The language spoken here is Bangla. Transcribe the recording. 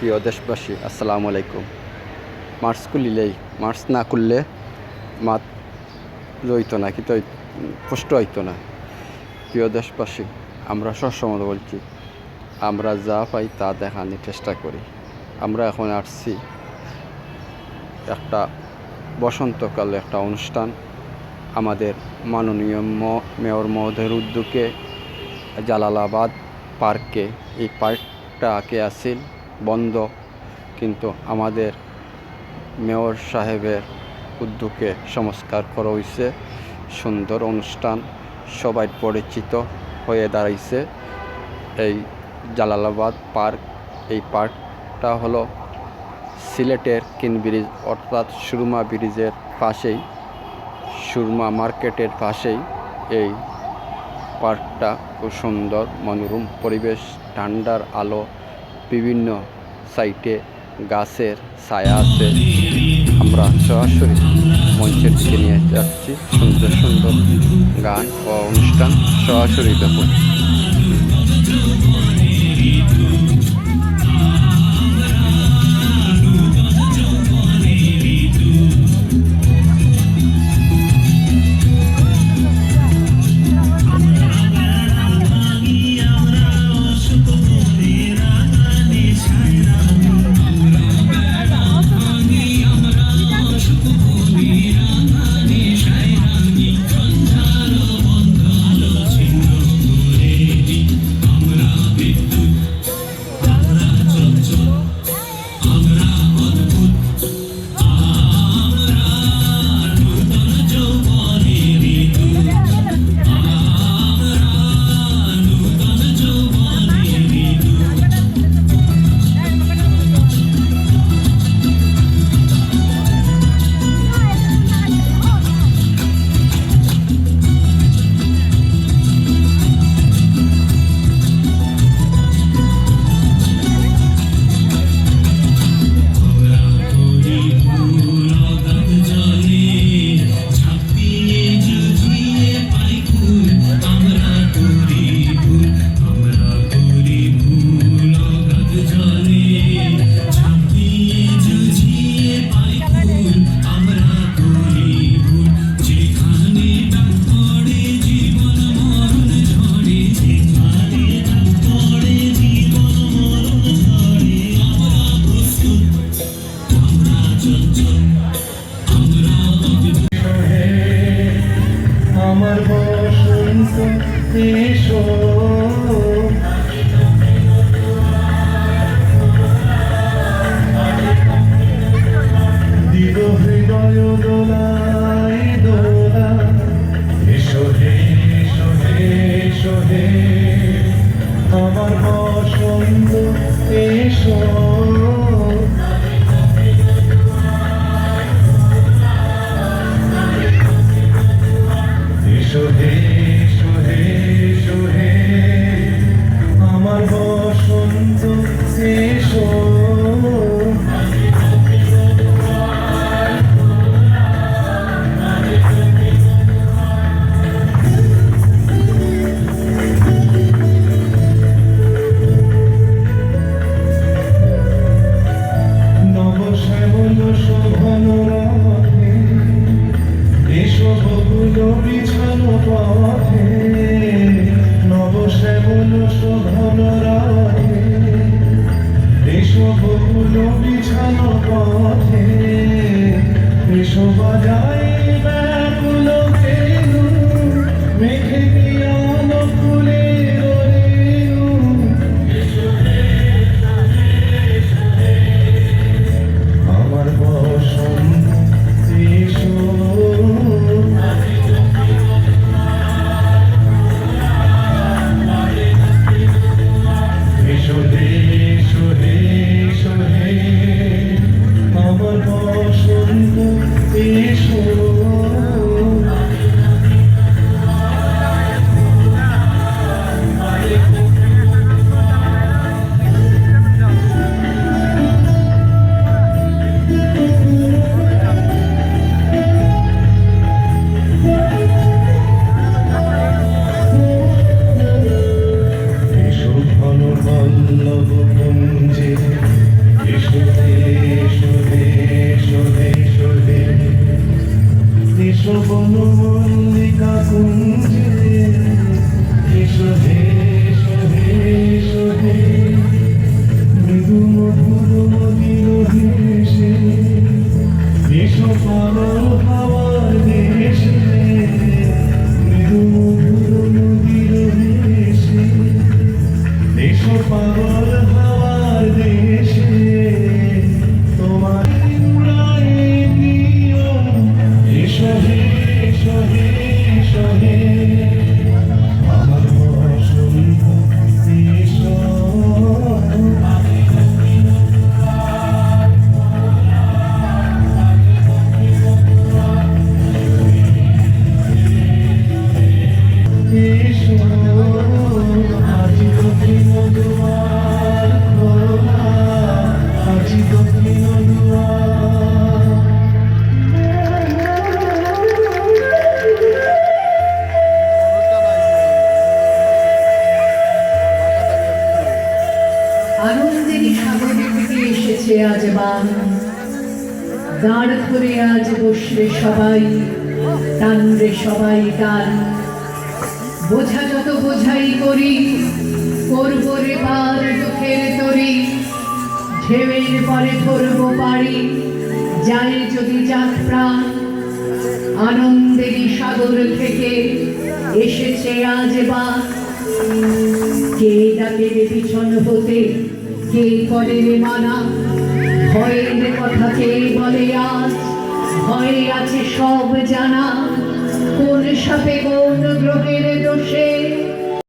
প্রিয় দেশবাসী, আসসালামু আলাইকুম। মার্চ খুলিলেই মার্চ না করলে মাত লইতো না, কিন্তু কষ্ট হইতো না। প্রিয় দেশবাসী, আমরা সবসময় বলছি, আমরা যা পাই তা দেখানোর চেষ্টা করি। আমরা এখন আসছি একটা বসন্তকালে একটা অনুষ্ঠান, আমাদের মাননীয় মেয়র মহোদয়ের উদ্যোগে জালালাবাদ পার্কে। এই পার্কটা আগে আসিল বন্ধ, কিন্তু আমাদের মেয়র সাহেবের উদ্যোগে সংস্কার করা হয়েছে। সুন্দর অনুষ্ঠান, সবাই পরিচিত হয়ে দাঁড়াইছে এই জালালাবাদ পার্ক। এই পার্কটা হলো সিলেটের কিন ব্রিজ অর্থাৎ সুরমা ব্রিজের পাশেই, সুরমা মার্কেটের পাশেই এই পার্কটা। খুব সুন্দর মনোরম পরিবেশ, ঠান্ডার আলো, বিভিন্ন সাইটে গাছের ছায়া আছে। আমরা সরাসরি মঞ্চের দিকে নিয়ে যাচ্ছি। সুন্দর সুন্দর গান ও অনুষ্ঠান সরাসরি দেখুন। আমার বসন্ত এসো, দিল হৃদয় দোলাই দোলা। এসো হে, এসো হে, এসো হে, আমার বসন্ত এসো। এসো হে, এসো হে, এসো হে, আমার বসন্ত এসো। নবশ্যামল শোভন রাধে, এসো বকুল বিছানো পথে। নবশ্যামল শোভন রাধে, এসো বকুল বিছানো পথে। এসো বাজাই ব্যাকুল বেণু, মেঘে পিয়ান ফুলের রেণু। আমার বসন্ত এসো। এসো হে, এসো হে, এসো হে, আমার বসন্ত এসো। এসো ঘন পল্লব কুঞ্জে, এসো হে এসো হে এসো হে এসো হে এসো বনমল্লিকা কুঞ্জে এসো হে এসো হে এসো হে মৃদু মধুর মদির দেশে এসো পাগল হাওয়ার দেশে মৃদু মধুর মদির দেশে এসো পাগল হাওয়ার দেশে তোমার উড়ায়ে দিও এসো হে এসো হে এসো হে আমার বসন্ত এসো এসো আজি দক্ষিণ দুয়ার খোলা আজি দক্ষিণ দুয়ার আনন্দেরই সাগরে থেকে এসেছে আজ বান, দাঁড় ধরে আজ বসবে সবাই, টানবে সবাই টান। বোঝা যত বোঝাই করি, করবো রে পার দুঃখের তরি, ঢেউয়ের পরে ধরবো পারি, যায় যদি যাক প্রাণ। আনন্দেরই সাগর থেকে এসেছে আজ বান, কে ডাকে রে পিছন হতে, কে করে রে মানা, ভয়ের কথা কে বলে আজ, ভয়ে আছে সব জানা। কোন সাপে কোন গ্রহের দোষে